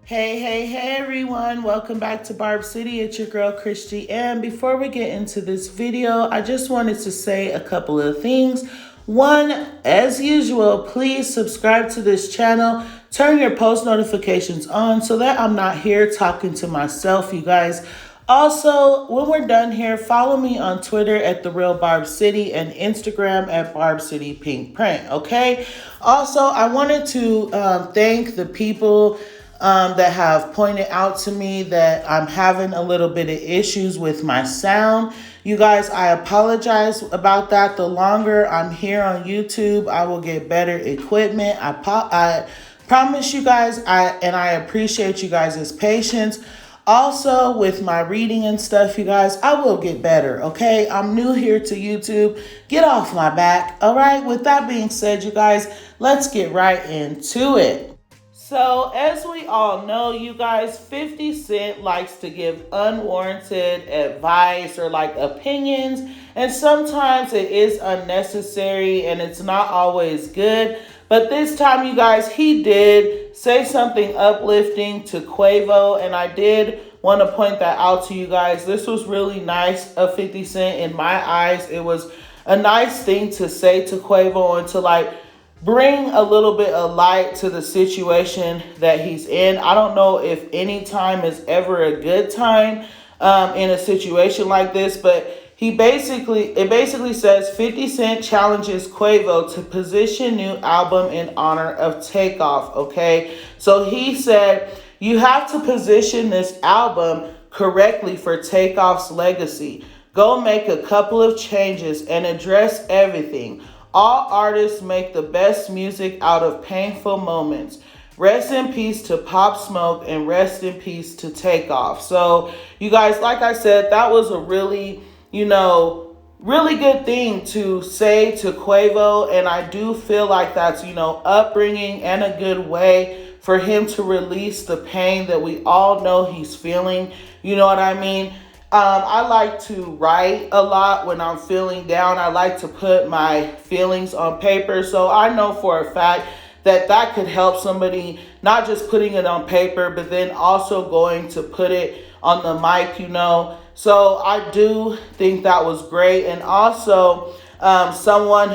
Hey everyone, welcome back to Barb City. It's your girl Christy. And before we get into this video, I just wanted to say a couple of things. One, as usual, please subscribe to this channel. Turn your post notifications on so that I'm not here talking to myself, you guys. Also, when we're done here, follow me on Twitter at The Real Barb City and Instagram at Barb City Pink Print, okay? Also, I wanted to thank the people that have pointed out to me that I'm having a little bit of issues with my sound. You guys, I apologize about that. The longer I'm here on YouTube, I will get better equipment. I promise you guys, I appreciate you guys' patience. Also, with my reading and stuff, you guys, I will get better, okay? I'm new here to YouTube. Get off my back, all right? With that being said, you guys, let's get right into it. So, as we all know, you guys, 50 Cent likes to give unwarranted advice or like opinions, and sometimes it is unnecessary and it's not always good. But this time, you guys, he did say something uplifting to Quavo, and I did want to point that out to you guys. This was really nice of 50 Cent in my eyes. It was a nice thing to say to Quavo and to like bring a little bit of light to the situation that he's in. I don't know if any time is ever a good time in a situation like this, but it basically says 50 Cent challenges Quavo to position new album in honor of Takeoff, okay? So he said, you have to position this album correctly for Takeoff's legacy. Go make a couple of changes and address everything. All artists make the best music out of painful moments. Rest in peace to Pop Smoke and rest in peace to Takeoff. So, you guys, like I said, that was a really, really good thing to say to Quavo. And I do feel like that's, upbringing and a good way for him to release the pain that we all know he's feeling. You know what I mean? I like to write a lot when I'm feeling down. I like to put my feelings on paper. So I know for a fact that could help somebody, not just putting it on paper, but then also going to put it on the mic, So I do think that was great. And also someone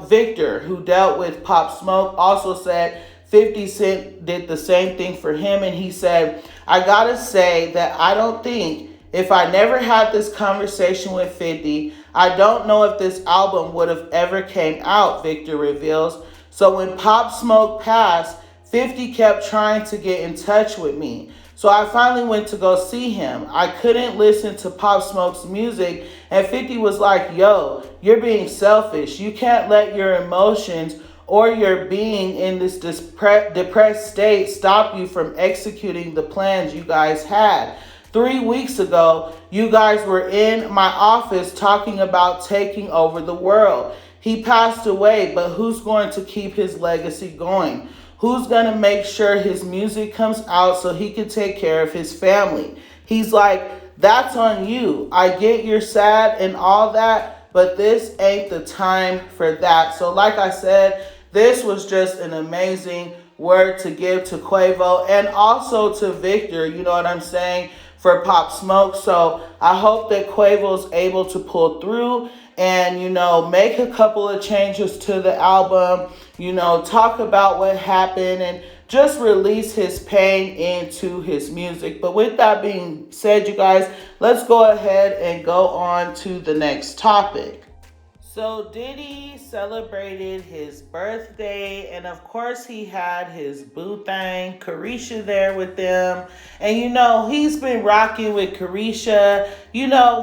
Victor, who dealt with Pop Smoke, also said 50 Cent did the same thing for him. And he said, I gotta say that I don't think, if I never had this conversation with 50, I don't know if this album would have ever came out, Victor reveals. So when Pop Smoke passed, 50 kept trying to get in touch with me. So I finally went to go see him. I couldn't listen to Pop Smoke's music, and 50 was like, yo, you're being selfish. You can't let your emotions or your being in this depressed state stop you from executing the plans you guys had. 3 weeks ago, you guys were in my office talking about taking over the world. He passed away, but who's going to keep his legacy going? Who's going to make sure his music comes out so he can take care of his family? He's like, that's on you. I get you're sad and all that, but this ain't the time for that. So like I said, this was just an amazing word to give to Quavo and also to Victor, you know what I'm saying, for Pop Smoke. So I hope that Quavo's able to pull through and, make a couple of changes to the album, talk about what happened and just release his pain into his music. But with that being said, you guys, let's go ahead and go on to the next topic. So Diddy celebrated his birthday, and of course he had his boo thing, Caresha, there with them. And he's been rocking with Caresha,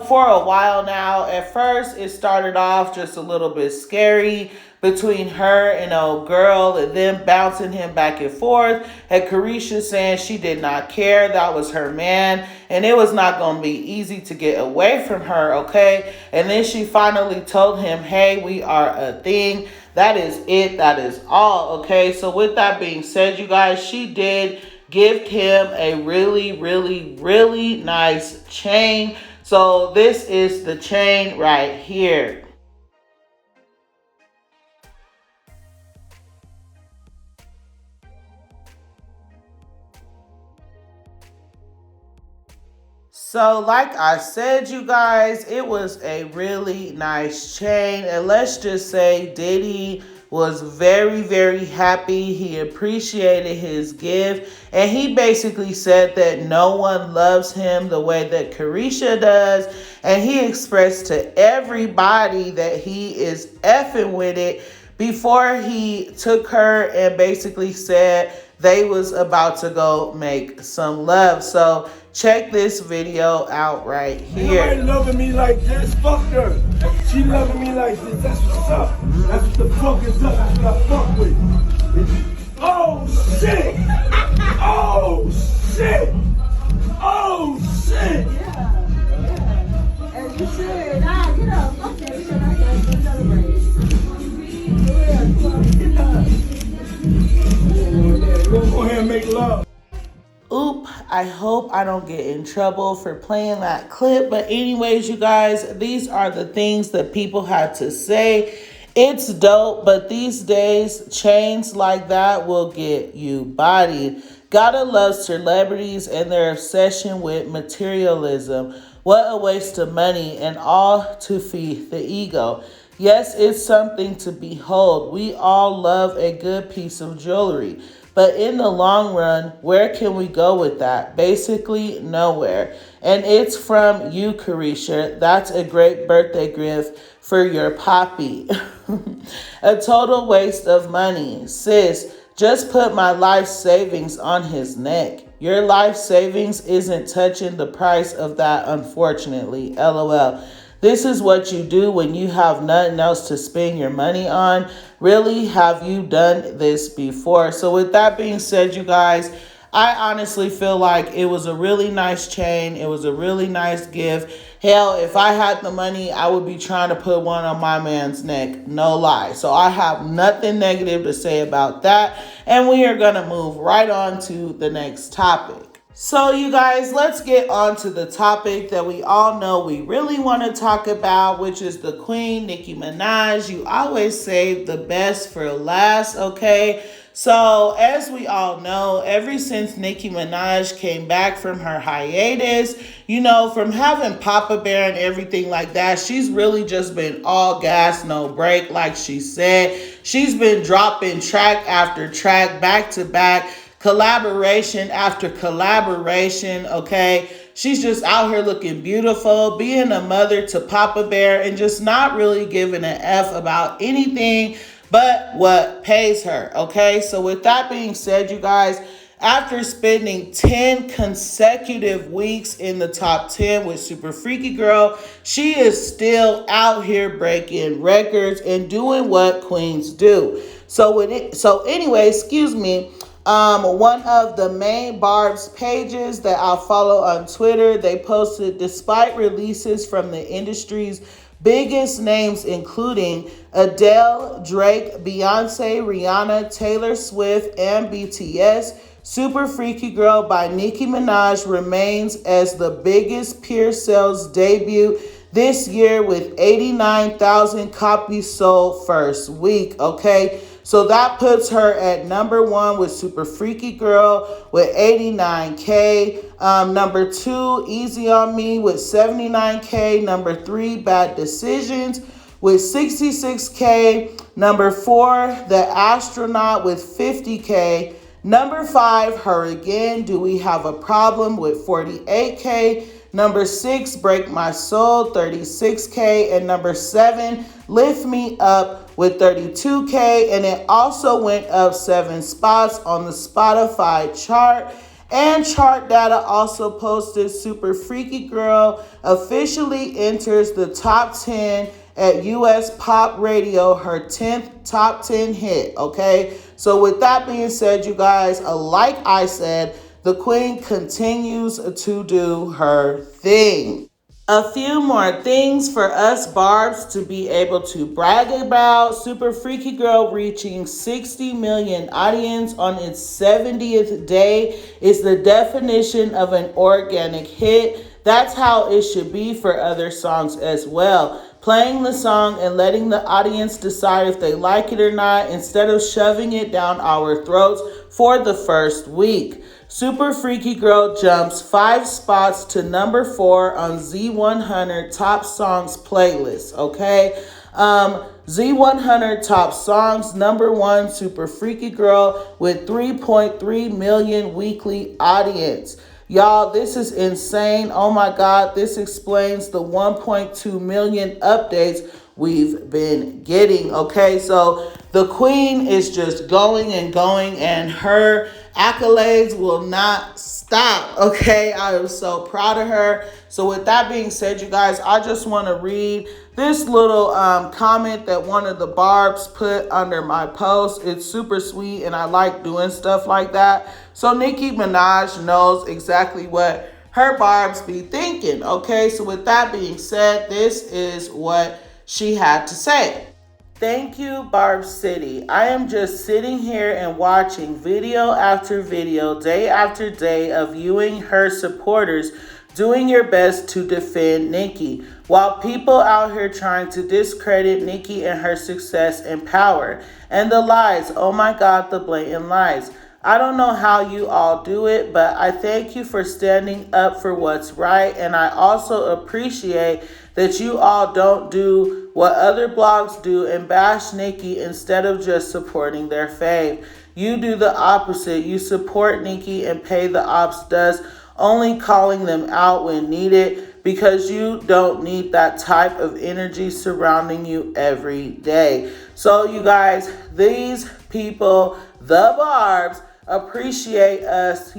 for a while now. At first it started off just a little bit scary between her and old girl, and then bouncing him back and forth, and Caresha saying she did not care, that was her man, and it was not going to be easy to get away from her, okay? And then she finally told him, hey, we are a thing. That is it. That is all, okay? So with that being said, you guys, she did give him a really, really, really nice chain. So this is the chain right here. So, like I said, you guys, it was a really nice chain. And let's just say Diddy was very, very happy. He appreciated his gift. And he basically said that no one loves him the way that Caresha does. And he expressed to everybody that he is effing with it before he took her and basically said they was about to go make some love. So check this video out right here. Nobody loving me like this, fuck her. She loving me like this, that's what's up. That's what the fuck is up, that's what I fuck with. Oh shit! Oh shit! Oh shit! Yeah. As you should. Nah, get up. Fuck that. We should not celebrate. Go ahead and make love. Oop, I hope I don't get in trouble for playing that clip. But anyways, you guys, these are the things that people had to say. It's dope, but these days, chains like that will get you bodied. Gotta love celebrities and their obsession with materialism. What a waste of money, and all to feed the ego. Yes, it's something to behold. We all love a good piece of jewelry. But in the long run, where can we go with that? Basically, nowhere. And it's from you, Caresha. That's a great birthday gift for your poppy. A total waste of money. Sis, just put my life savings on his neck. Your life savings isn't touching the price of that, unfortunately. LOL. This is what you do when you have nothing else to spend your money on. Really, have you done this before? So with that being said, you guys, I honestly feel like it was a really nice chain. It was a really nice gift. Hell, if I had the money, I would be trying to put one on my man's neck. No lie. So I have nothing negative to say about that. And we are going to move right on to the next topic. So you guys, let's get on to the topic that we all know we really want to talk about, which is the queen, Nicki Minaj. You always save the best for last, okay? So as we all know, ever since Nicki Minaj came back from her hiatus, you know, from having Papa Bear and everything like that, she's really just been all gas, no break, like she said. She's been dropping track after track, back to back, collaboration after collaboration, okay? She's just out here looking beautiful, being a mother to Papa Bear, and just not really giving an F about anything but what pays her, okay? So with that being said, you guys, after spending 10 consecutive weeks in the top 10 with Super Freaky Girl, she is still out here breaking records and doing what queens do. So anyway, excuse me, one of the main Barb's pages that I follow on Twitter, they posted, despite releases from the industry's biggest names, including Adele, Drake, Beyonce, Rihanna, Taylor Swift, and BTS, Super Freaky Girl by Nicki Minaj remains as the biggest pure sales debut this year with 89,000 copies sold first week, okay? So that puts her at number one with Super Freaky Girl with 89K. Number two, Easy on Me with 79K. Number three, Bad Decisions with 66K. Number four, The Astronaut with 50K. Number five, Her Again, Do We Have a Problem with 48K. Number six, Break My Soul, 36K. And number seven, Lift Me Up with 32K. And it also went up 7 spots on the Spotify chart. And Chart Data also posted Super Freaky Girl officially enters the top 10 at US Pop Radio, her 10th top 10 hit, okay? So with that being said, you guys, like I said, the queen continues to do her thing. A few more things for us Barbs to be able to brag about. Super Freaky Girl reaching 60 million audience on its 70th day is the definition of an organic hit. That's how it should be for other songs as well. Playing the song and letting the audience decide if they like it or not, instead of shoving it down our throats for the first week. Super Freaky Girl jumps 5 spots to number 4 on Z100 Top Songs playlist, okay? Z100 Top Songs, number 1, Super Freaky Girl with 3.3 million weekly audience. Y'all, this is insane. Oh my God, this explains the 1.2 million updates we've been getting, okay? So the queen is just going and going, and her accolades will not stop, okay? I am so proud of her. So with that being said, you guys, I just want to read this little comment that one of the Barbs put under my post. It's super sweet, and I like doing stuff like that. So Nicki Minaj knows exactly what her Barbs be thinking, okay? So with that being said, this is what she had to say. Thank you, Barb City. I am just sitting here and watching video after video, day after day of you and her supporters doing your best to defend Nicki, while people out here trying to discredit Nicki and her success and power. And the lies, oh my God, the blatant lies. I don't know how you all do it, but I thank you for standing up for what's right. And I also appreciate that you all don't do what other blogs do and bash Nicki instead of just supporting their fave. You do the opposite. You support Nicki and pay the ops dust, only calling them out when needed, because you don't need that type of energy surrounding you every day. So you guys, these people, the Barbs, appreciate us,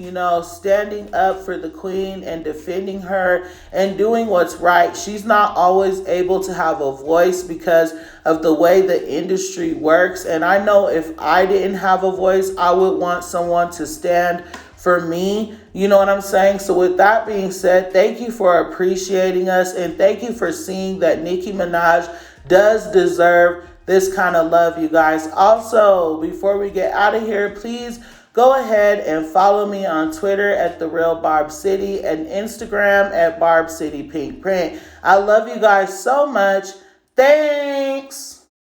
standing up for the queen and defending her and doing what's right. She's not always able to have a voice because of the way the industry works. And I know if I didn't have a voice, I would want someone to stand for me. You know what I'm saying? So with that being said, thank you for appreciating us, and thank you for seeing that Nicki Minaj does deserve this kind of love, you guys. Also, before we get out of here, please go ahead and follow me on Twitter at The Real Barb City and Instagram at Barb City Pink Print. I love you guys so much. Thanks.